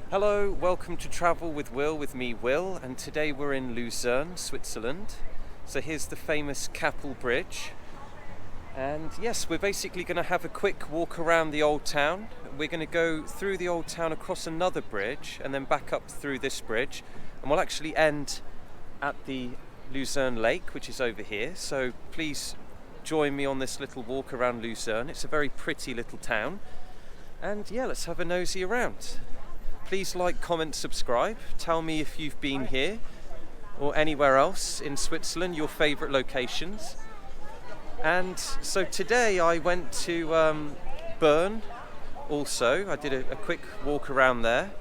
Hello, welcome to Travel with Will, with me Will, and today we're in Lucerne, Switzerland. So here's the famous Capel Bridge. And yes, we're basically going to have a quick walk around the old town. We're going to go through the old town across another bridge and then back up through this bridge. And we'll actually end at the Lucerne Lake, which is over here. So please join me on this little walk around Lucerne. It's a very pretty little town. And yeah, let's have a nosy around. Please like, comment, subscribe. Tell me if you've been here or anywhere else in Switzerland, your favourite locations. And so today I went to Bern also. I did a quick walk around there.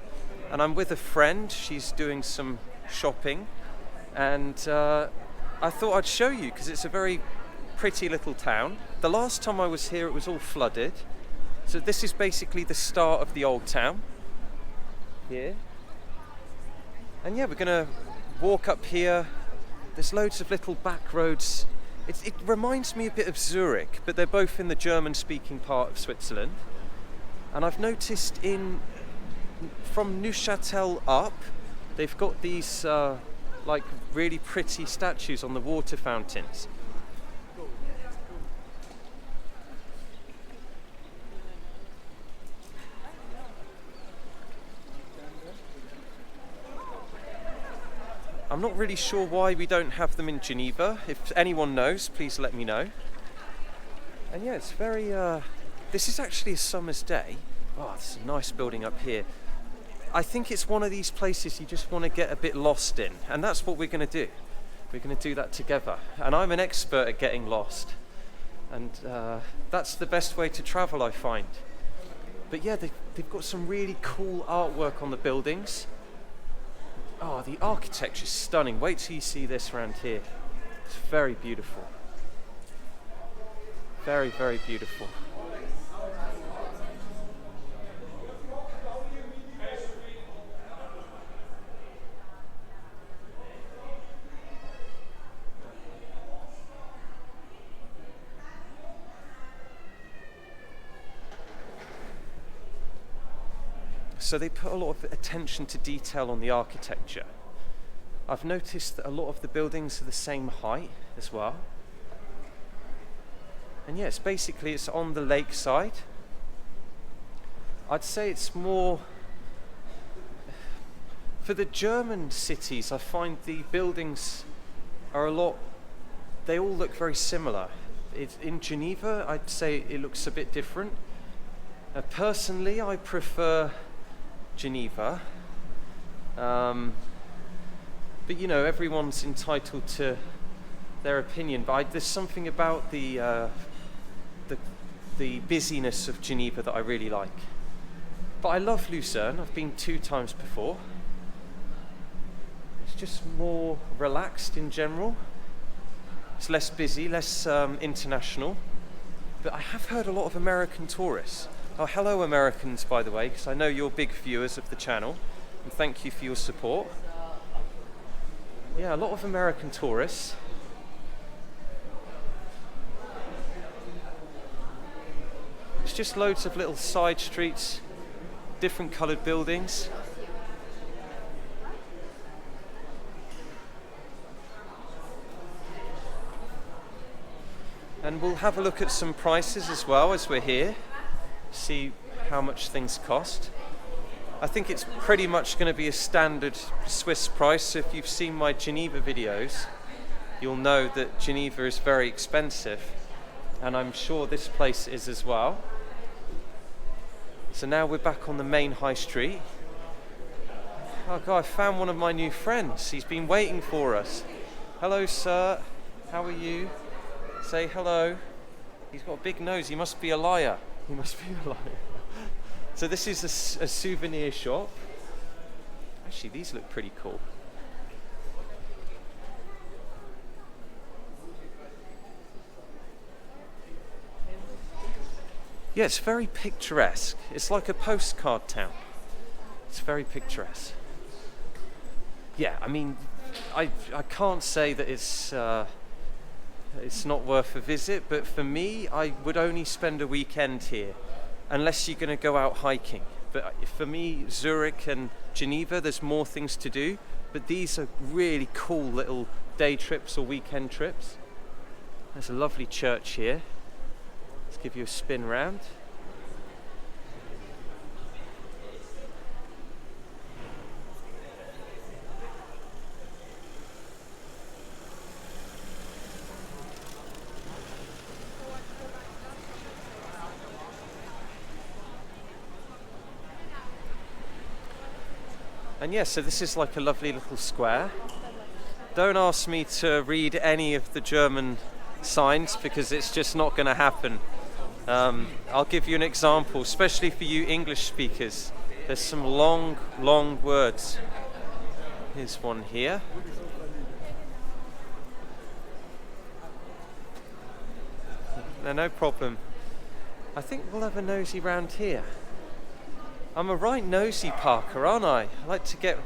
And I'm with a friend. She's doing some shopping. And I thought I'd show you because it's a very pretty little town. The last time I was here it was all flooded. So this is basically the start of the old town. Here, and yeah, we're gonna walk up here. There's loads of little back roads. It reminds me a bit of Zurich, but they're both in the German-speaking part of Switzerland. And I've noticed from Neuchâtel up, they've got these like really pretty statues on the water fountains. I'm not really sure why we don't have them in Geneva. If anyone knows, please let me know. And yeah, it's very... this is actually a summer's day. Oh, it's a nice building up here. I think it's one of these places you just want to get a bit lost in. And that's what we're going to do. We're going to do that together. And I'm an expert at getting lost. And that's the best way to travel, I find. But yeah, they've got some really cool artwork on the buildings. Oh, the architecture's stunning. Wait till you see this around here. It's very beautiful. Very, very beautiful. So they put a lot of attention to detail on the architecture. I've noticed that a lot of the buildings are the same height as well. And yes, basically it's on the lakeside. I'd say it's more... For the German cities, I find the buildings are they all look very similar. In Geneva, I'd say it looks a bit different. Personally, I prefer Geneva, but you know, everyone's entitled to their opinion. But there's something about the busyness of Geneva that I really like. But I love Lucerne. I've been 2 times before. It's just more relaxed in general. It's less busy, less international. But I have heard a lot of American tourists. Oh, hello Americans, by the way, because I know you're big viewers of the channel, and thank you for your support. Yeah, a lot of American tourists. It's just loads of little side streets, different coloured buildings. And we'll have a look at some prices as well as we're here. See how much things cost. I think it's pretty much going to be a standard Swiss price. So if you've seen my Geneva videos, you'll know that Geneva is very expensive, and I'm sure this place is as well. So now we're back on the main high street. Oh God, I found one of my new friends. He's been waiting for us. Hello, sir. How are you? Say hello. He's got a big nose. He must be a liar. He must be a liar. So this is a souvenir shop. Actually, these look pretty cool. Yeah, it's very picturesque. It's like a postcard town. It's very picturesque. Yeah, I mean, I can't say that it's not worth a visit, but for me, I would only spend a weekend here, unless you're going to go out hiking. But for me, Zurich and Geneva, there's more things to do. But these are really cool little day trips or weekend trips. There's a lovely church here. Let's give you a spin round. And yeah, so this is like a lovely little square. Don't ask me to read any of the German signs because it's just not going to happen. I'll give you an example, especially for you English speakers. There's some long words. Here's one here. No problem. I think we'll have a nosy round here. I'm a right nosy parker, aren't I? I like to get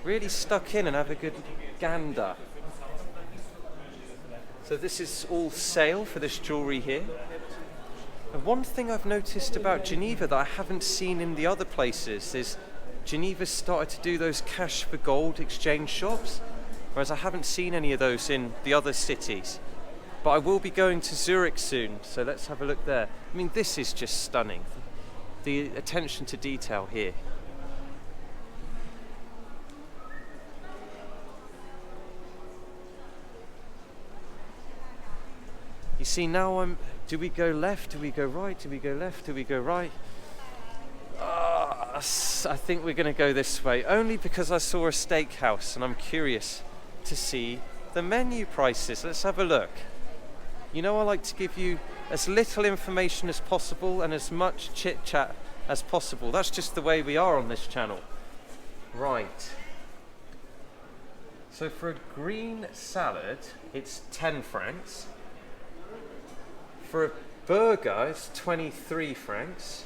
really stuck in and have a good gander. So this is all sale for this jewellery here. And one thing I've noticed about Geneva that I haven't seen in the other places is Geneva started to do those cash for gold exchange shops, whereas I haven't seen any of those in the other cities. But I will be going to Zurich soon, so let's have a look there. I mean, this is just stunning. The attention to detail here. You see, now do we go left? Do we go right? Do we go left? Do we go right? I think we're going to go this way, only because I saw a steakhouse and I'm curious to see the menu prices. Let's have a look. You know, I like to give you as little information as possible and as much chit-chat as possible. That's just the way we are on this channel. Right. So for a green salad, it's 10 francs. For a burger, it's 23 francs.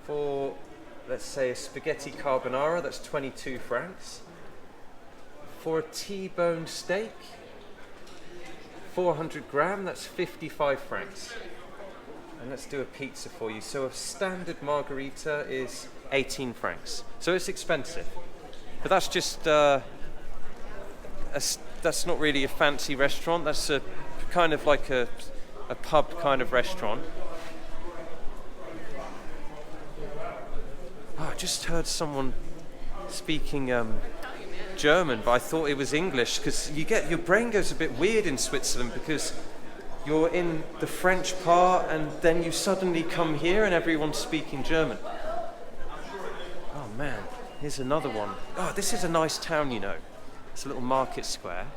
For, let's say, a spaghetti carbonara, that's 22 francs. For a T-bone steak, 400 gram, that's 55 francs. And let's do a pizza for you. So a standard margarita is 18 francs. So it's expensive. But that's just, that's not really a fancy restaurant. That's a kind of like a pub kind of restaurant. Oh, I just heard someone speaking German, but I thought it was English, because your brain goes a bit weird in Switzerland because you're in the French part and then you suddenly come here and everyone's speaking German. Oh man, here's another one. Oh, this is a nice town, you know. It's a little market square.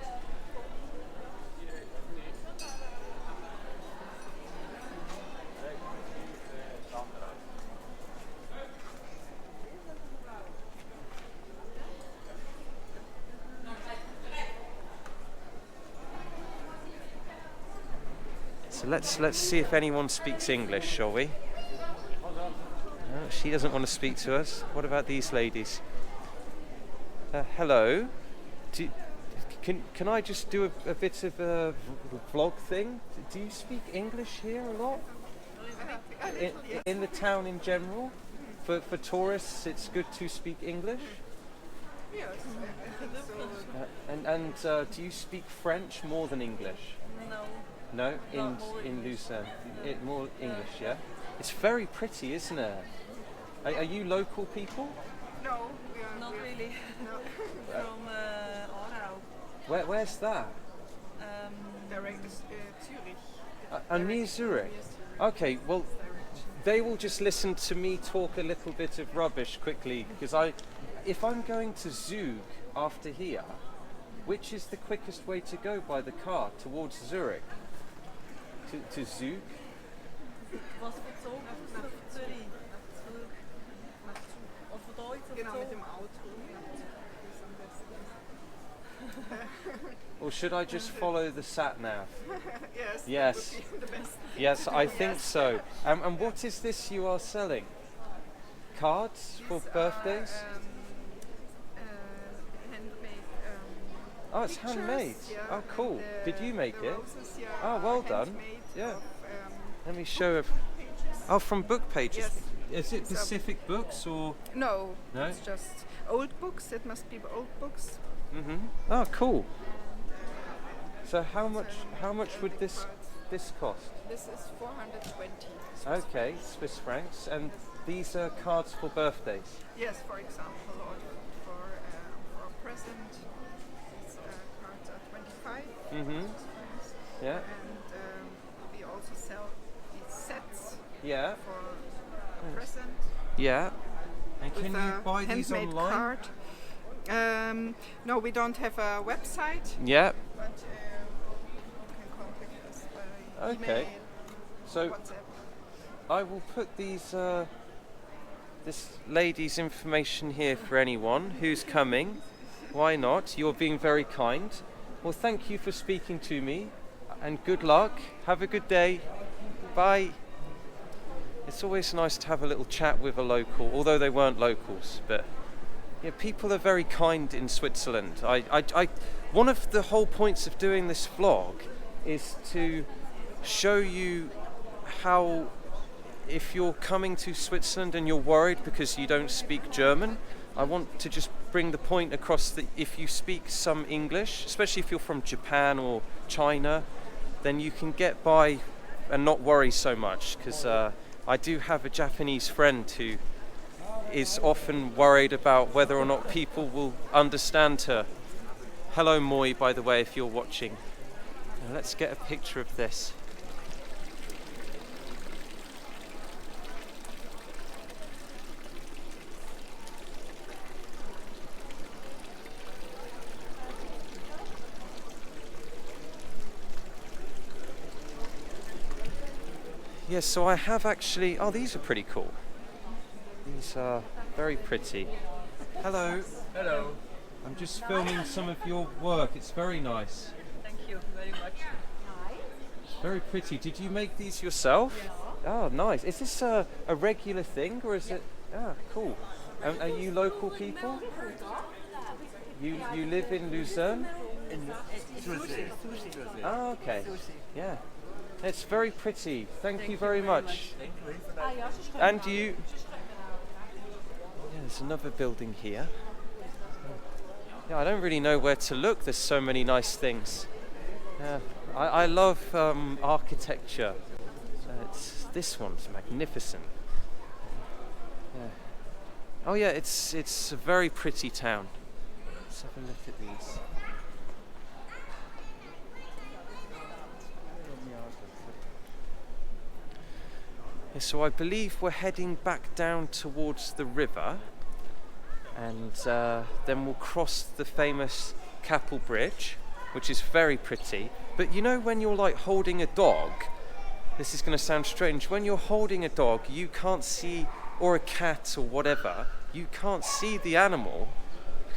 So let's see if anyone speaks English, shall we? No, she doesn't want to speak to us. What about these ladies? Hello. Can I just do a bit of a vlog thing? Do you speak English here a lot? In the town in general? For tourists, it's good to speak English? Yes. And do you speak French more than English? No. No, in Lucerne, more English, yeah. It's very pretty, isn't it? Are you local people? No, we are Not really. No. From Aarau. Where's that? Direct Zurich. Near Zurich. Okay, well, they will just listen to me talk a little bit of rubbish quickly, because if I'm going to Zug after here, which is the quickest way to go by the car towards Zurich? To Zug? Was für Zug nach Zürich? Zug. Of von da jetzt auf Genau, mit Zug? dem Auto. Ist am besten. Or should I just follow the sat nav? Yes. Yes. Would be the best. Yes, I think so. And what is this you are selling? Cards for These birthdays? Are, handmade. Oh, it's pictures, handmade. yeah, Oh, cool. and, Did you make the it? Roses, yeah, Oh, well are done. handmade Yeah. of, Let me show. pages. Oh, from book pages. Yes. Is it It's a- Pacific Books or? No, No? it's just old books. It must be old books. Oh, cool. So how much would this cost? This is 420. Okay, Swiss francs, and these are cards for birthdays. Yes, for example, or for a present, these cards are 25. Yeah. And we also sell these sets Yeah. for a present. Yeah. And With can you a buy these handmade online? card. No, we don't have a website, Yeah. but you can contact us by Okay. email, So WhatsApp. I will put this lady's information here for anyone who's coming. Why not? You're being very kind. Well, thank you for speaking to me, and good luck. Have a good day. Bye. It's always nice to have a little chat with a local, although they weren't locals. But yeah, people are very kind in Switzerland. One of the whole points of doing this vlog is to show you how, if you're coming to Switzerland and you're worried because you don't speak German, I want to just bring the point across that if you speak some English, especially if you're from Japan or China, then you can get by and not worry so much, because I do have a Japanese friend who is often worried about whether or not people will understand her. Hello Moi, by the way, if you're watching. Now let's get a picture of this. Yes, so I have actually... Oh, these are pretty cool. These are very pretty. Hello. Hello. I'm just filming some of your work. It's very nice. Thank you very much. It's very pretty. Did you make these yourself? Yes. Oh, nice. Is this a regular thing, or is it... Ah, cool. Are you local people? You live in Lucerne? Oh, okay. Yeah. It's very pretty. Thank you very much. And you... Yeah, there's another building here. Yeah, I don't really know where to look. There's so many nice things. Yeah, I love architecture. This one's magnificent. Yeah. Oh yeah, it's a very pretty town. Let's have a look at these. Yeah, so I believe we're heading back down towards the river, and then we'll cross the famous Kappel Bridge, which is very pretty. But you know, when you're like holding a dog, this is going to sound strange, when you're holding a dog you can't see, or a cat or whatever, you can't see the animal,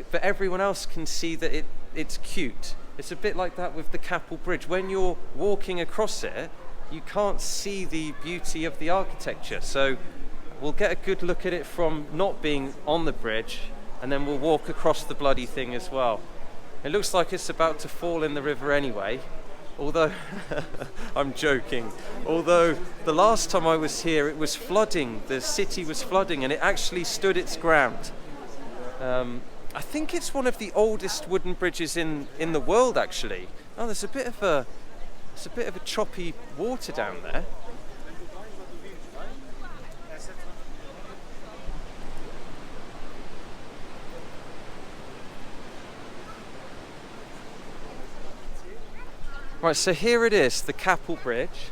but everyone else can see that it's cute. It's a bit like that with the Kappel Bridge. When you're walking across it, you can't see the beauty of the architecture. So we'll get a good look at it from not being on the bridge, and then we'll walk across the bloody thing as well. It looks like it's about to fall in the river anyway, although I'm joking. Although the last time I was here it was flooding, the city was flooding, and it actually stood its ground. I think it's one of the oldest wooden bridges in the world actually. Oh, there's a bit of a choppy water down there. Right, so here it is, the Kappel Bridge.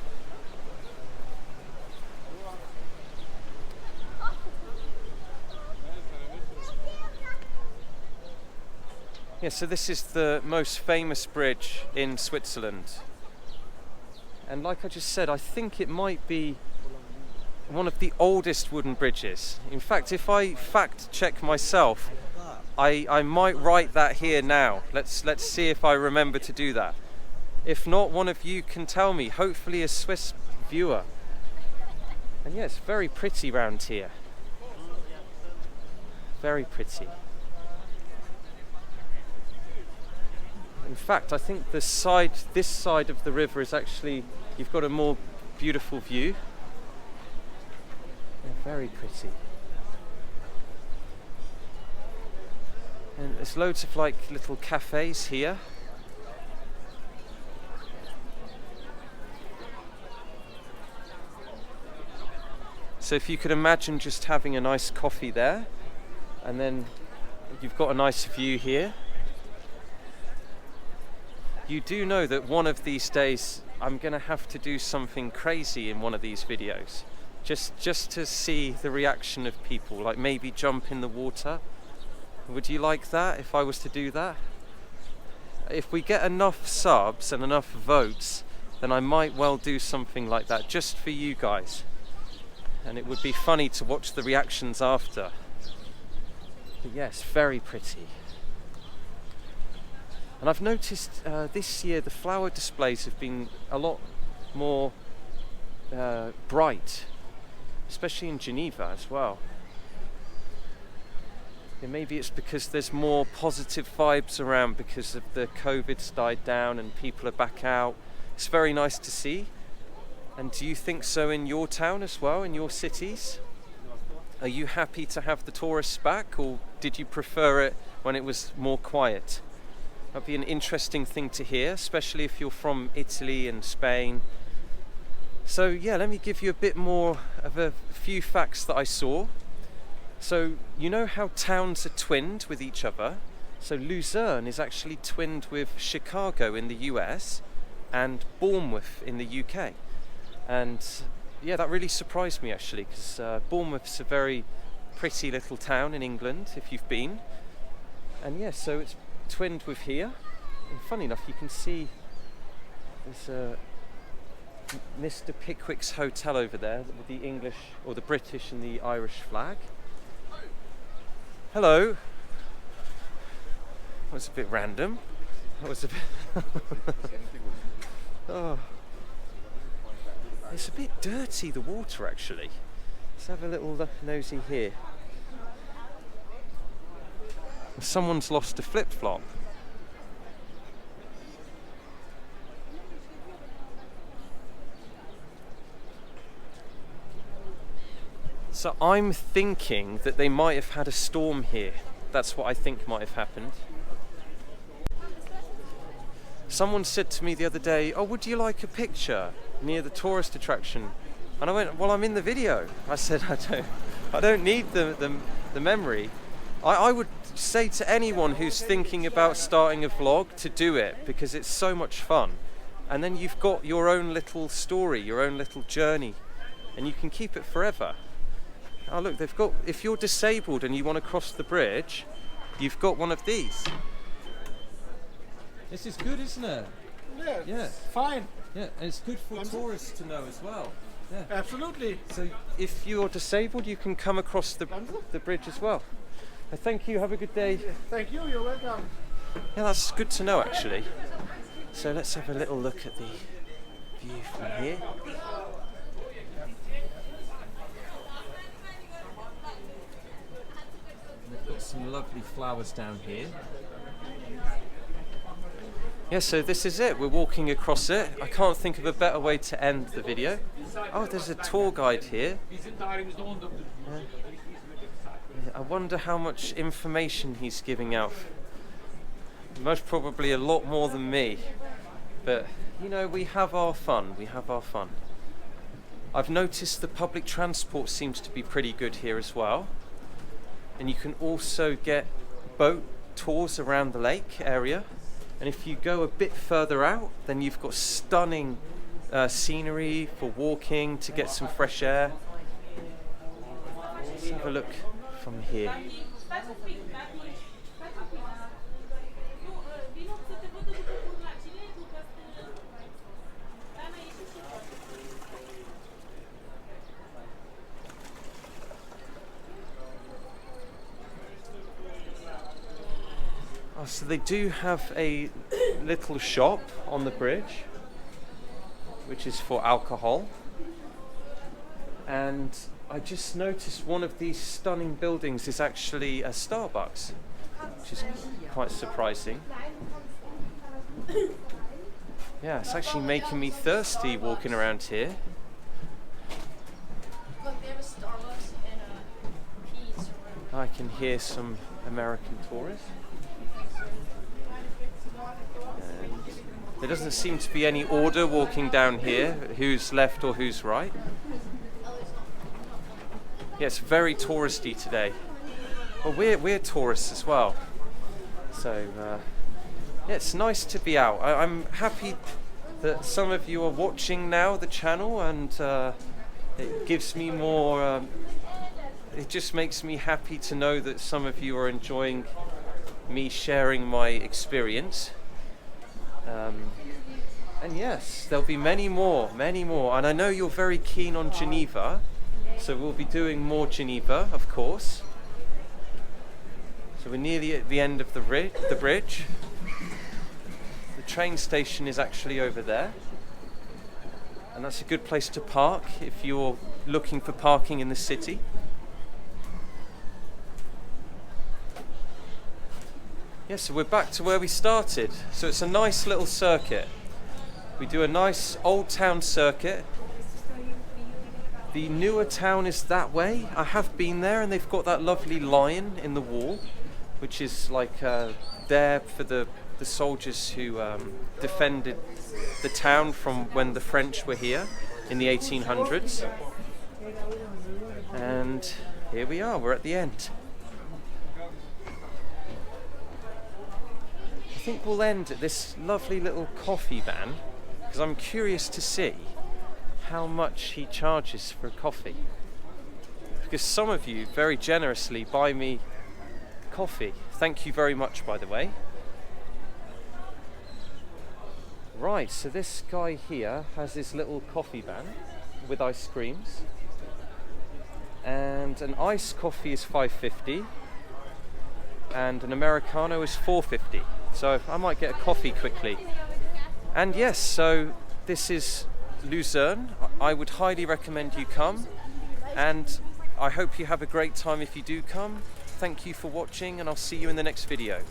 Yeah, so this is the most famous bridge in Switzerland. And like I just said, I think it might be one of the oldest wooden bridges. In fact, if I fact check myself, I might write that here now. Let's see if I remember to do that. If not, one of you can tell me, hopefully a Swiss viewer. And yeah, it's very pretty round here. Very pretty. In fact, I think this side of the river is actually, you've got a more beautiful view. Yeah, Very pretty. And there's loads of like little cafes here. So if you could imagine just having a nice coffee there, and then you've got a nice view here. You do know that one of these days I'm going to have to do something crazy in one of these videos. Just to see the reaction of people, like maybe jump in the water. Would you like that if I was to do that? If we get enough subs and enough votes, then I might well do something like that just for you guys. And it would be funny to watch the reactions after. But yes, very pretty. And I've noticed this year the flower displays have been a lot more bright, especially in Geneva as well. Yeah, maybe it's because there's more positive vibes around because of the COVID's died down and people are back out. It's very nice to see. And do you think so in your town as well, in your cities? Are you happy to have the tourists back, or did you prefer it when it was more quiet? That'd be an interesting thing to hear, especially if you're from Italy and Spain. So yeah, let me give you a bit more of a few facts that I saw. So you know how towns are twinned with each other? So Lucerne is actually twinned with Chicago in the US and Bournemouth in the UK. And yeah, that really surprised me actually, because Bournemouth's a very pretty little town in England if you've been. And yeah, so it's twinned with here. And funny enough, you can see there's a Mr. Pickwick's hotel over there with the English or the British and the Irish flag. Hello. That was a bit random. That was a bit... Oh. It's a bit dirty, the water actually. Let's have a little nosy here. Someone's lost a flip-flop. So I'm thinking that they might have had a storm here. That's what I think might have happened. Someone said to me the other day, "Oh, would you like a picture near the tourist attraction?" And I went, "Well, I'm in the video." I said, I don't need the memory. I would say to anyone who's thinking about starting a vlog to do it, because it's so much fun. And then you've got your own little story, your own little journey, and you can keep it forever. Oh look, they've got, if you're disabled and you want to cross the bridge, you've got one of these. This is good, isn't it? Yeah, Yeah. fine. Yeah, and it's good for tourists to know as well. Yeah. Absolutely. So if you're disabled, you can come across the bridge as well. Thank you, have a good day. Thank you, you're welcome. Yeah, that's good to know actually. So let's have a little look at the view from here. We've got some lovely flowers down here. Yeah, so this is it. We're walking across it. I can't think of a better way to end the video. Oh, there's a tour guide here. Yeah. I wonder how much information he's giving out. Most probably a lot more than me. But, you know, we have our fun. We have our fun. I've noticed the public transport seems to be pretty good here as well. And you can also get boat tours around the lake area. And if you go a bit further out, then you've got stunning scenery for walking, to get some fresh air. Let's have a look from here. Oh, so they do have a little shop on the bridge, which is for alcohol. And I just noticed one of these stunning buildings is actually a Starbucks, which is quite surprising. Yeah, it's actually making me thirsty walking around here. Look, they have a Starbucks I can hear some American tourists. And there doesn't seem to be any order walking down here, who's left or who's right. Yeah, it's very touristy today. Well, we're tourists as well. So, yeah, it's nice to be out. I'm happy that some of you are watching now the channel, and it gives me more, it just makes me happy to know that some of you are enjoying me sharing my experience. And yes, there'll be many more. And I know you're very keen on Geneva, so we'll be doing more Geneva, of course. So we're nearly at the end of the bridge. The train station is actually over there. And that's a good place to park if you're looking for parking in the city. Yeah, so we're back to where we started. So it's a nice little circuit. We do a nice old town circuit. The newer town is that way. I have been there, and they've got that lovely lion in the wall, which is like there for the soldiers who defended the town from when the French were here in the 1800s. And here we are, we're at the end. I think we'll end at this lovely little coffee van, because I'm curious to see how much he charges for a coffee. Because some of you very generously buy me coffee. Thank you very much, by the way. Right, so this guy here has his little coffee van with ice creams. And an iced coffee is $5.50 and an Americano is $4.50. So I might get a coffee quickly. And yes, so this is Lucerne. I would highly recommend you come, and I hope you have a great time if you do come. Thank you for watching, and I'll see you in the next video.